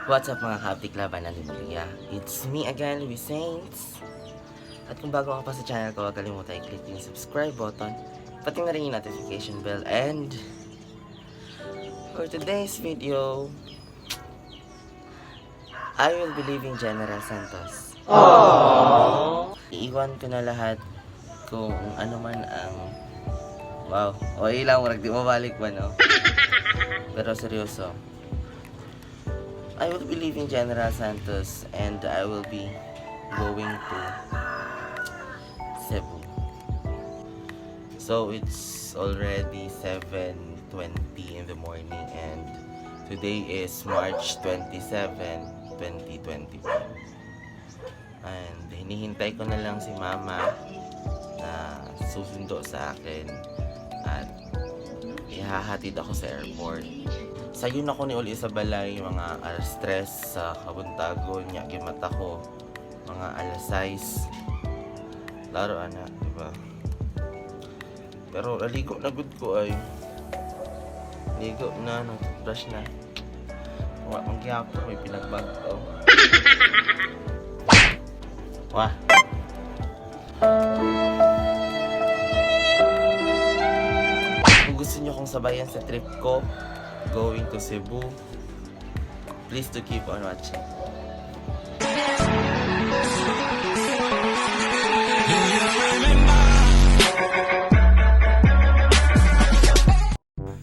What's up mga Kaabtik, Laban, magluya. It's me again, Hoooy Saints. At kung bago ka pa sa channel ko, huwag kalimutan i-click yung subscribe button, pati na rin yung notification bell. And for today's video, I will be leaving General Santos. Aww. Iiwan ko na lahat kung ano man ang okay lang, marag di mabalik ba, no? Pero seryoso, I will be leaving General Santos and I will be going to Cebu. So it's already 7:20 in the morning and today is March 27, 2021. And hinihintay ko na lang si Mama na susundo sa akin at ihahatid ako sa airport. Sayon ako ni Uli sa balay, mga alas 3 sa kabuntagon, niya gimata ko, mga alas 6. Laro ana, diba? Pero aligo na good ko ay. Ligo na, brush na. Wala mang gyapon, may pinagbag to. Wah. Kung gusto nyo kong sabayan sa trip ko, going to Cebu, please to keep on watching.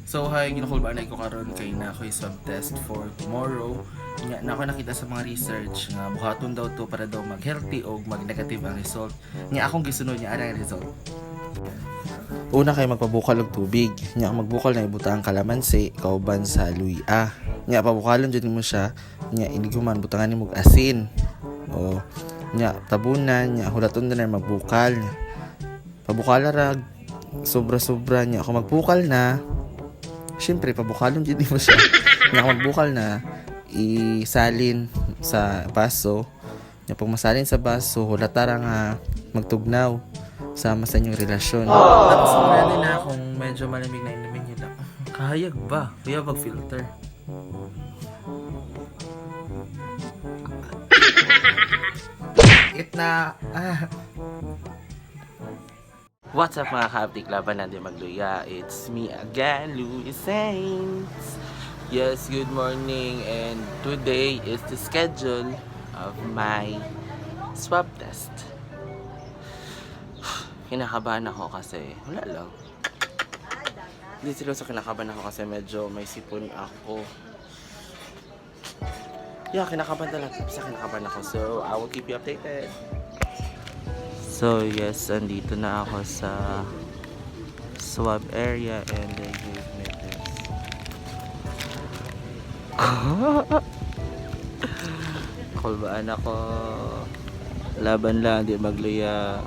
So hi, ginakulbaan ko karon kay na ako'y swab test for tomorrow. Nga na ako nakita sa mga research nga buhaton daw to para daw mag-healthy o mag-negative ang result. Nga akong gisunod niya ang result. Una kay magpabukal og tubig. Nya magbukal na ibutang kalamansi kauban sa luya. Nya pabukalon jud mo siya. Nya iniguman butangan nimo og asin. O nya tabunan nya hulaton na magbukal. Pabukala ra sobra-sobra nya ako magbukal na. Syempre pabukalon jud mo siya. Nya magbukal na isalin sa baso. Nya pag masalin sa baso hulatara nga magtugnaw sama sa inyong relasyon. Tapos ready na kung medyo malamig na inumin nyo lang. Kahayag ba? Kuya mag-filter. It na. What's up mga Kaabtik, Laban, magluya. It's me again, Hoooy Saints. Yes, good morning and today is the schedule of my swab test. Kinakabahan ako kasi wala lang. Hindi seryoso kinakabahan ako kasi medyo may sipon ako. Yeah, kinakabahan talaga. Sa kinakabahan ako. So, I will keep you updated. So, yes, andito na ako sa swab area and they gave me this. Kulbaan ako. Laban lang, di magluya.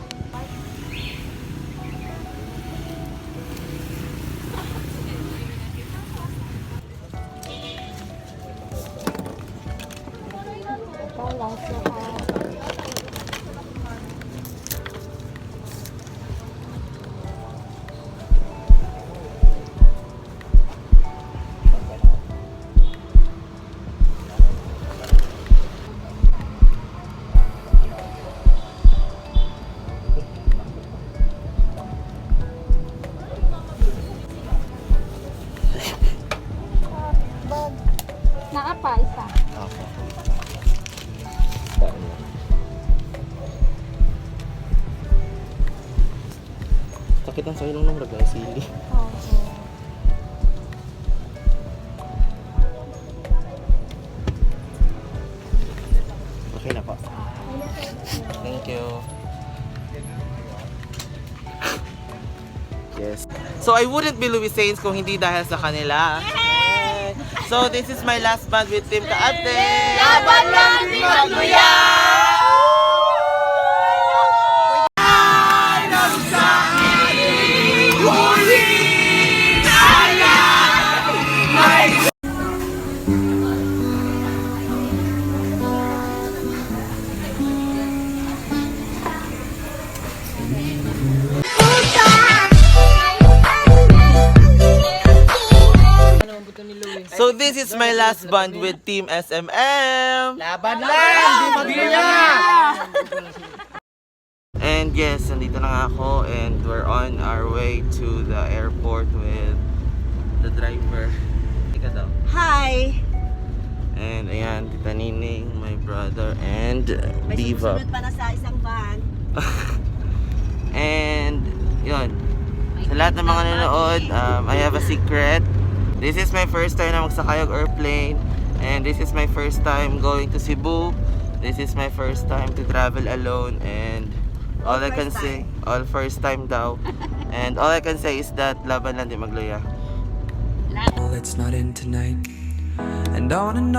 Naapa isa. Sakit ang sa ilong ng ragay, sili. Okay na po. Thank you. Yes. So I wouldn't be Hoooy Saints kung hindi dahil sa kanila. So this is my last band with Team Kaabtik. Laban lang di magluya! So this is is my last band with Team SMM. Laban lang! Di magluya! And yes, nandito na nga ako and we're on our way to the airport with the driver. Ika daw. Hi! And ayan, Tita Nining, my brother, and May Diva. sumusunod pa na sa isang van. And yun, sa lahat ng mga nanonood, I have a secret. This is my first time na magsakay ng airplane. And this is my first time going to Cebu. This is my first time to travel alone. And all I can say, all first time daw. And all I can say is that laban lang di magluya. Well, it's not in tonight. And on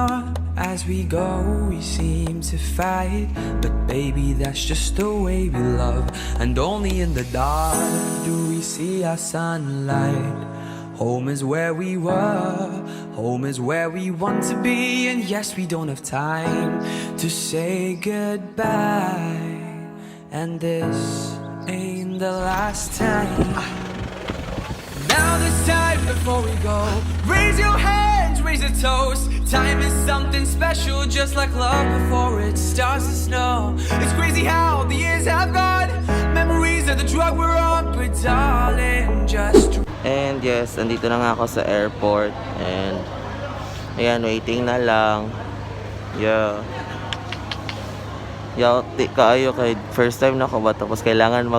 as we go, we seem to fight. But baby, that's just the way we love. And only in the dark do we see our sunlight. Home is where we were, home is where we want to be. And yes, we don't have time to say goodbye. And this ain't the last time. Now this time before we go, raise your hands, raise a toast. Time is something special, just like love before it starts to snow. It's crazy how the years have gone. Memories are the drug we're on, but darling, just... And yes, andito na nga ako sa airport. And ayan, waiting na lang. Yeah. Yauti kaayo kay first time na ako ba, tapos kailangan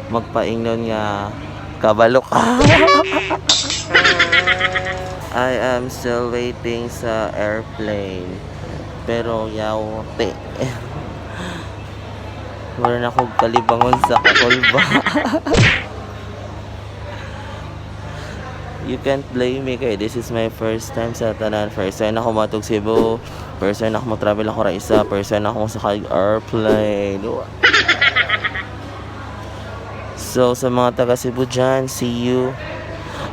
magpaingnon nga kabalo ka. I am still waiting sa airplane. Pero yauti. Meron akong kalibangon sa kakulba. You can't blame me kay this is my first time sa tanan. First time ako matug Cebu. First time ako mo-travel ako ra isa. First time ako sakay airplane. So sa mga taga Cebu dyan, see you.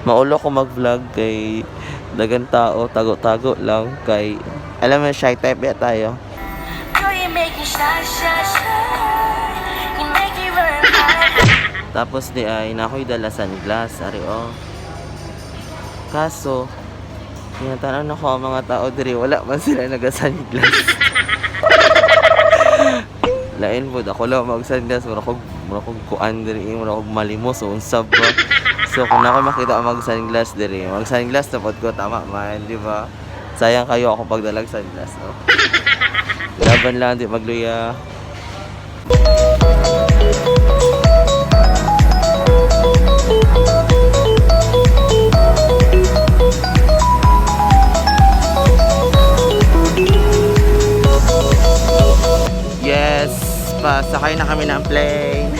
Maulo ko mag-vlog kay dagang tao, tago-tago lang kay alam mo shy type ya tayo. Tapos di ay nakoy dala sunglass ari oh. Kaso tinatanong ako ang mga tao diri wala man sila naga-sunglass. Lain po ako lang mag-sunglass mura kog kuan diri mura kog malimos o unsab ba. So kung ako makita ang mag-sunglass diri, mag-sunglass na pod ko tama man, di ba? Sayang kayo ako pagdalag sunglass. Oh. Laban lang di magluya. Yes, pasakay na kami ng plane.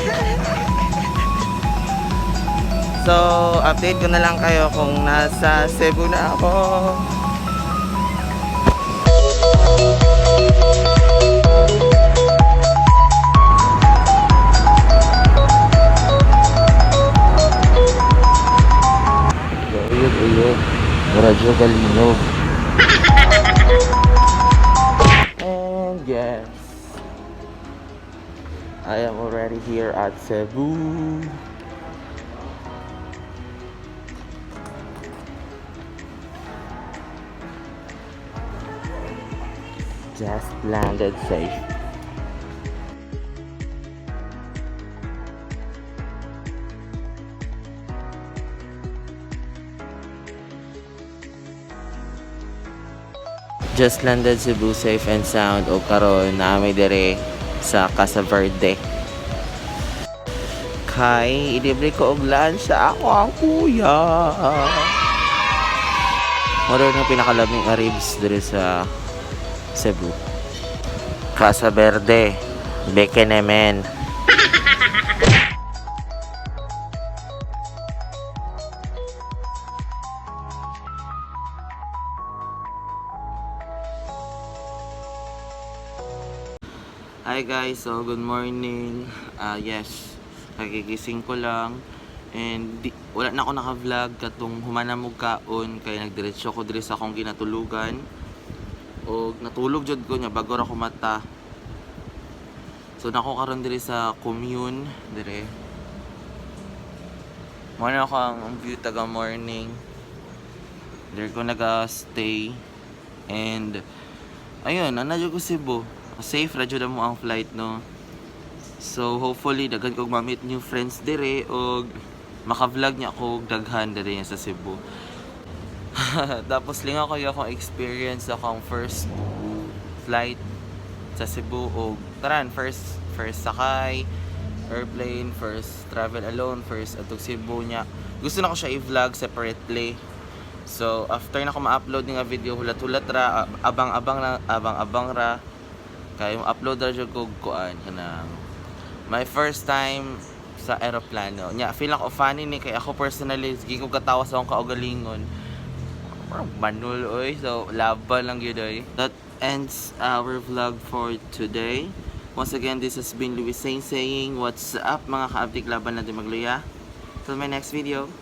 So, update ko na lang kayo kung nasa Cebu na ako. Uyog. Radyo Galinog. And yes, I am already here at Cebu. Just landed safe. Just landed Cebu safe and sound o karon na may dire sa Casa Verde. Kay ilibre ko og lunch sa ako ang kuya. Moro na pinakalabing ribs dire sa Cebu. Casa Verde, Bekenemen. Hi guys, so good morning. Yes, kagigising ko lang and wala na ako naka-vlog katong humana mo kaon kay nagdiretso ko diri sa akong ginatulugan. O natulog jud ko nya bago ra ko mata. So nako karon diri sa commune dire. Mo na ako ang view taga morning. There ko naga-stay. And ayun, nanadyo ko Cebu. Safe radyo na mo ang flight, no. So hopefully daghan kog ma-meet new friends dire og maka-vlog niya ako daghan dire sa Cebu. Tapos lingaw ko yung akong experience sa akong first flight sa Cebu og taran first sakay airplane, first travel alone, first atog Cebu niya. Gusto na ko siya i-vlog separately. So after na ko ma-upload nga video hulat-hulat ra, abang-abang ra kay upload ra jud ko kuan kanang my first time sa eroplano. Nya feel ako funny ni kay ako personally gi ko katawa sa akong kaugalingon. Manul oy, so laban lang yun oy. That ends our vlog for today. Once again, this has been Luis saying what's up mga Kaabtik, laban natin magluya. Till my next video.